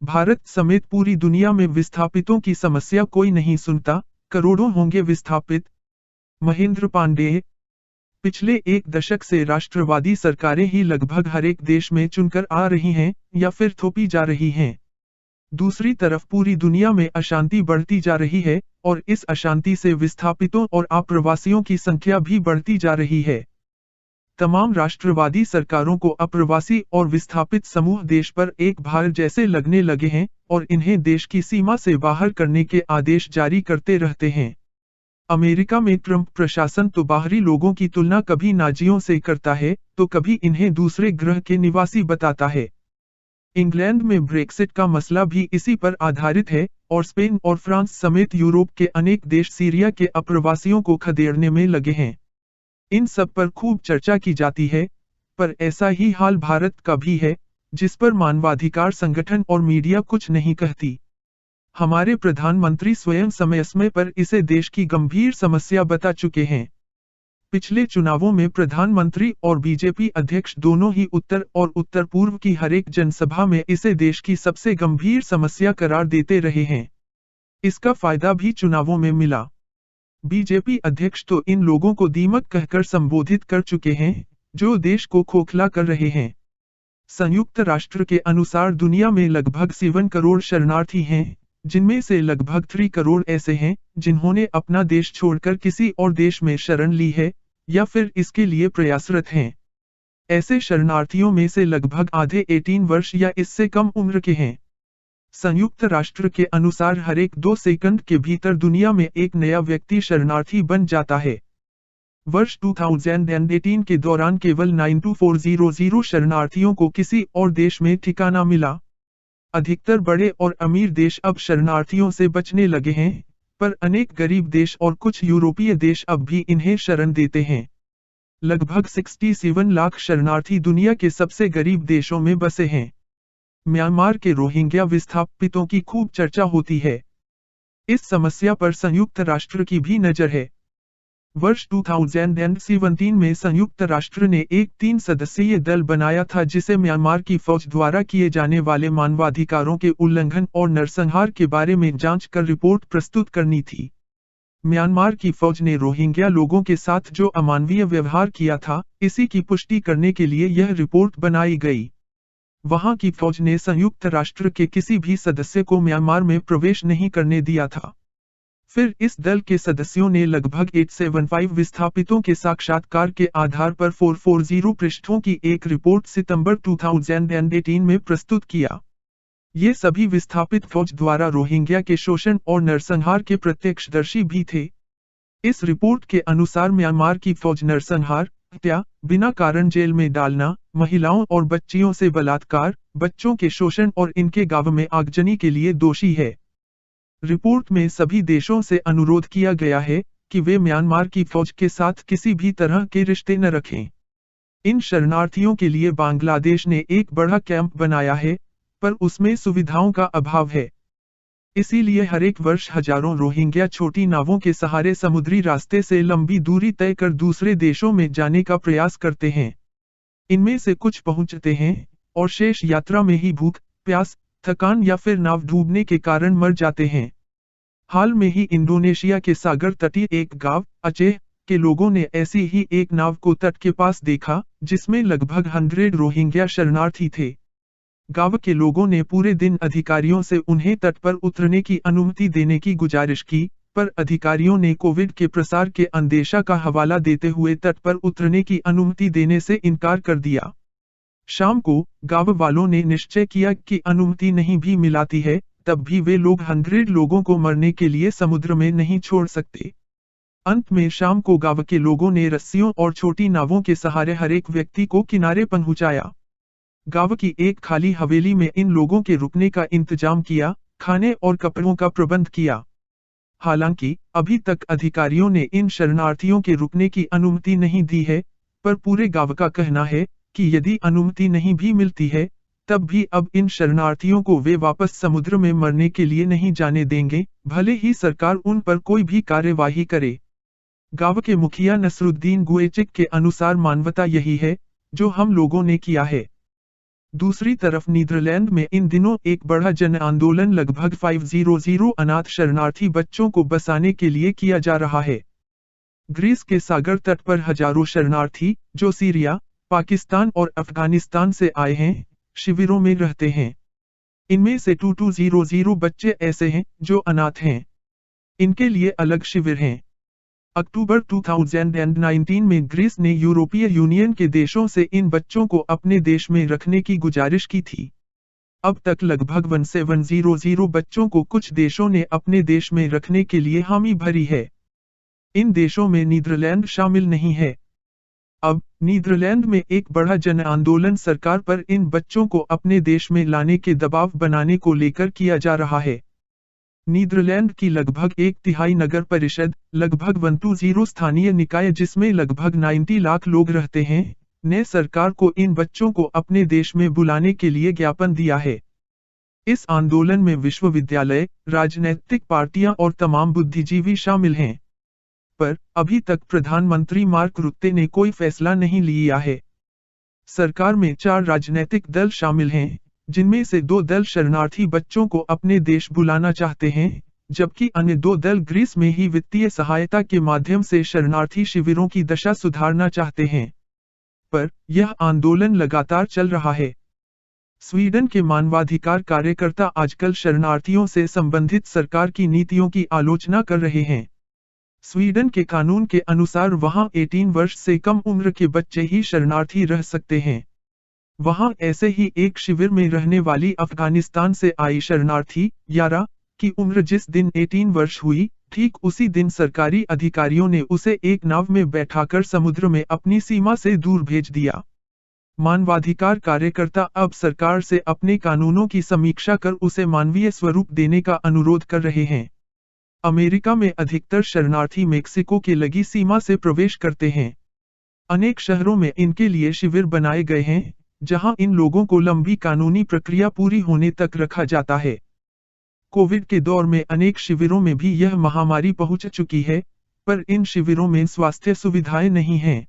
भारत समेत पूरी दुनिया में विस्थापितों की समस्या कोई नहीं सुनता, करोड़ों होंगे विस्थापित। महेंद्र पांडेय। पिछले एक दशक से राष्ट्रवादी सरकारें ही लगभग हर एक देश में चुनकर आ रही हैं या फिर थोपी जा रही हैं। दूसरी तरफ पूरी दुनिया में अशांति बढ़ती जा रही है और इस अशांति से विस्थापितों और अप्रवासियों की संख्या भी बढ़ती जा रही है। तमाम राष्ट्रवादी सरकारों को अप्रवासी और विस्थापित समूह देश पर एक भार जैसे लगने लगे हैं और इन्हें देश की सीमा से बाहर करने के आदेश जारी करते रहते हैं। अमेरिका में ट्रंप प्रशासन तो बाहरी लोगों की तुलना कभी नाजियों से करता है तो कभी इन्हें दूसरे ग्रह के निवासी बताता है। इंग्लैंड में ब्रेक्सिट का मसला भी इसी पर आधारित है और स्पेन और फ्रांस समेत यूरोप के अनेक देश सीरिया के अप्रवासियों को खदेड़ने में लगे हैं। इन सब पर खूब चर्चा की जाती है, पर ऐसा ही हाल भारत का भी है, जिस पर मानवाधिकार संगठन और मीडिया कुछ नहीं कहती। हमारे प्रधानमंत्री स्वयं समय समय पर इसे देश की गंभीर समस्या बता चुके हैं। पिछले चुनावों में प्रधानमंत्री और बीजेपी अध्यक्ष दोनों ही उत्तर और उत्तर पूर्व की हर एक जनसभा में इसे देश की सबसे गंभीर समस्या करार देते रहे हैं। इसका फायदा भी चुनावों में मिला। बीजेपी अध्यक्ष तो इन लोगों को दीमक कहकर संबोधित कर चुके हैं, जो देश को खोखला कर रहे हैं। संयुक्त राष्ट्र के अनुसार दुनिया में लगभग 7 करोड़ शरणार्थी हैं, जिनमें से लगभग 3 करोड़ ऐसे हैं, जिन्होंने अपना देश छोड़कर किसी और देश में शरण ली है, या फिर इसके लिए प्रयासरत हैं। ऐसे शरणार्थियों में से लगभग आधे 18 वर्ष या इससे कम उम्र के हैं। संयुक्त राष्ट्र के अनुसार हर एक 2 सेकंड के भीतर दुनिया में एक नया व्यक्ति शरणार्थी बन जाता है। वर्ष 2018 के दौरान केवल 92400 शरणार्थियों को किसी और देश में ठिकाना मिला। अधिकतर बड़े और अमीर देश अब शरणार्थियों से बचने लगे हैं, पर अनेक गरीब देश और कुछ यूरोपीय देश अब भी इन्हें शरण देते हैं। लगभग 67 लाख शरणार्थी दुनिया के सबसे गरीब देशों में बसे हैं। म्यांमार के रोहिंग्या विस्थापितों की खूब चर्चा होती है। इस समस्या पर संयुक्त राष्ट्र की भी नजर है। वर्ष 2017 में संयुक्त राष्ट्र ने एक 3 सदस्यीय दल बनाया था, जिसे म्यांमार की फौज द्वारा किए जाने वाले मानवाधिकारों के उल्लंघन और नरसंहार के बारे में जांच कर रिपोर्ट प्रस्तुत करनी थी। म्यांमार की फौज ने रोहिंग्या लोगों के साथ जो अमानवीय व्यवहार किया था, इसी की पुष्टि करने के लिए यह रिपोर्ट बनाई गई। वहां की फौज ने संयुक्त राष्ट्र के किसी भी सदस्य को म्यांमार में प्रवेश नहीं करने दिया था। फिर इस दल के सदस्यों ने लगभग 875 विस्थापितों के साक्षात्कार के आधार पर 440 पृष्ठों की एक रिपोर्ट सितंबर 2018 में प्रस्तुत किया। ये सभी विस्थापित फौज द्वारा रोहिंग्या के शोषण और नरसंहार के प्रत्यक्षदर्शी भी थे। इस रिपोर्ट के अनुसार म्यांमार की फौज नरसंहार, हत्या, बिना कारण जेल में डालना, महिलाओं और बच्चियों से बलात्कार, बच्चों के शोषण और इनके गांव में आगजनी के लिए दोषी है। रिपोर्ट में सभी देशों से अनुरोध किया गया है कि वे म्यांमार की फौज के साथ किसी भी तरह के रिश्ते न रखें। इन शरणार्थियों के लिए बांग्लादेश ने एक बड़ा कैंप बनाया है, पर उसमें सुविधाओं का अभाव है। इसीलिए हर एक वर्ष हजारों रोहिंग्या छोटी नावों के सहारे समुद्री रास्ते से लंबी दूरी तय कर दूसरे देशों में जाने का प्रयास करते हैं। इनमें से कुछ पहुंचते हैं और शेष यात्रा में ही भूख, प्यास, थकान या फिर नाव डूबने के कारण मर जाते हैं। हाल में ही इंडोनेशिया के सागर तटीय एक गांव अचेह के लोगों ने ऐसी ही एक नाव को तट के पास देखा, जिसमें लगभग 100 रोहिंग्या शरणार्थी थे। गांव के लोगों ने पूरे दिन अधिकारियों से उन्हें तट पर उतरने की अनुमति देने की गुजारिश की, पर अधिकारियों ने कोविड के प्रसार के अंदेशा का हवाला देते हुए तट पर उतरने की अनुमति देने से इनकार कर दिया। शाम को गांव वालों ने निश्चय किया कि अनुमति नहीं भी मिलाती है, तब भी वे लोग 100 लोगों को मरने के लिए समुद्र में नहीं छोड़ सकते। अंत में शाम को गांव के लोगों ने रस्सियों और छोटी नावों के सहारे हर एक व्यक्ति को किनारे पहुंचाया। गांव की एक खाली हवेली में इन लोगों के रुकने का इंतजाम किया, खाने और कपड़ों का प्रबंध किया। हालांकि अभी तक अधिकारियों ने इन शरणार्थियों के रुकने की अनुमति नहीं दी है, पर पूरे गांव का कहना है कि यदि अनुमति नहीं भी मिलती है, तब भी अब इन शरणार्थियों को वे वापस समुद्र में मरने के लिए नहीं जाने देंगे, भले ही सरकार उन पर कोई भी कार्यवाही करे। गांव के मुखिया नसरुद्दीन गुएचिक के अनुसार मानवता यही है जो हम लोगों ने किया है। दूसरी तरफ नीदरलैंड में इन दिनों एक बड़ा जन आंदोलन लगभग 500 अनाथ शरणार्थी बच्चों को बसाने के लिए किया जा रहा है। ग्रीस के सागर तट पर हजारों शरणार्थी, जो सीरिया, पाकिस्तान और अफगानिस्तान से आए हैं, शिविरों में रहते हैं। इनमें से 2200 बच्चे ऐसे हैं जो अनाथ हैं। इनके लिए अलग शिविर हैं। अक्टूबर 2019 में ग्रीस ने यूरोपीय यूनियन के देशों से इन बच्चों को अपने देश में रखने की गुजारिश की थी। अब तक लगभग 1700 बच्चों को कुछ देशों ने अपने देश में रखने के लिए हामी भरी है। इन देशों में नीदरलैंड शामिल नहीं है। अब नीदरलैंड में एक बड़ा जन आंदोलन सरकार पर इन बच्चों को अपने देश में लाने के दबाव बनाने को लेकर किया जा रहा है। नीदरलैंड की लगभग 1/3 नगर परिषद, लगभग 120 स्थानीय निकाय जिसमें लगभग 90 लाख लोग रहते हैं, ने सरकार को इन बच्चों को अपने देश में बुलाने के लिए ज्ञापन दिया है। इस आंदोलन में विश्वविद्यालय, राजनैतिक पार्टियां और तमाम बुद्धिजीवी शामिल हैं। पर अभी तक प्रधानमंत्री मार्क रुत्ते ने कोई फैसला नहीं लिया है। सरकार में 4 राजनीतिक दल शामिल हैं, जिनमें से 2 दल शरणार्थी बच्चों को अपने देश बुलाना चाहते हैं, जबकि अन्य 2 दल ग्रीस में ही वित्तीय सहायता के माध्यम से शरणार्थी शिविरों की दशा सुधारना चाहते हैं। पर यह आंदोलन लगातार चल रहा है। स्वीडन के मानवाधिकार कार्यकर्ता आजकल शरणार्थियों से संबंधित सरकार की नीतियों की आलोचना कर रहे हैं। स्वीडन के कानून के अनुसार वहां 18 वर्ष से कम उम्र के बच्चे ही शरणार्थी रह सकते हैं। वहां ऐसे ही एक शिविर में रहने वाली अफगानिस्तान से आई शरणार्थी यारा की उम्र जिस दिन 18 वर्ष हुई, ठीक उसी दिन सरकारी अधिकारियों ने उसे एक नाव में बैठाकर समुद्र में अपनी सीमा से दूर भेज दिया। मानवाधिकार कार्यकर्ता अब सरकार से अपने कानूनों की समीक्षा कर उसे मानवीय स्वरूप देने का अनुरोध कर रहे हैं। अमेरिका में अधिकतर शरणार्थी मेक्सिको के लगी सीमा से प्रवेश करते हैं। अनेक शहरों में इनके लिए शिविर बनाए गए हैं, जहां इन लोगों को लंबी कानूनी प्रक्रिया पूरी होने तक रखा जाता है। कोविड के दौर में अनेक शिविरों में भी यह महामारी पहुंच चुकी है, पर इन शिविरों में स्वास्थ्य सुविधाएं नहीं हैं।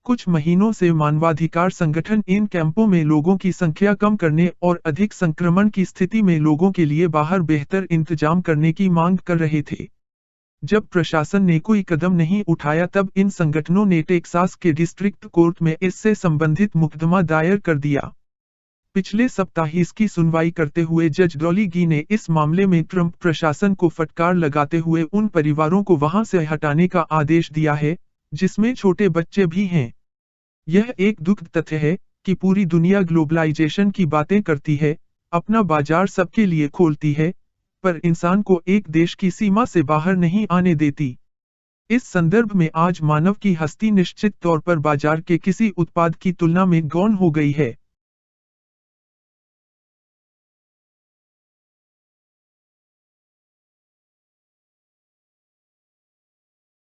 कुछ महीनों से मानवाधिकार संगठन इन कैंपों में लोगों की संख्या कम करने और अधिक संक्रमण की स्थिति में लोगों के लिए बाहर बेहतर इंतजाम करने की मांग कर रहे थे। जब प्रशासन ने कोई कदम नहीं उठाया तब इन संगठनों ने टेक्सास के डिस्ट्रिक्ट कोर्ट में इससे संबंधित मुकदमा दायर कर दिया। पिछले सप्ताह इसकी सुनवाई करते हुए जज डॉली गी ने इस मामले में ट्रंप प्रशासन को फटकार लगाते हुए उन परिवारों को वहां से हटाने का आदेश दिया है, जिसमें छोटे बच्चे भी हैं। यह एक दुखद तथ्य है कि पूरी दुनिया ग्लोबलाइजेशन की बातें करती है, अपना बाजार सबके लिए खोलती है, पर इंसान को एक देश की सीमा से बाहर नहीं आने देती। इस संदर्भ में आज मानव की हस्ती निश्चित तौर पर बाजार के किसी उत्पाद की तुलना में गौण हो गई है।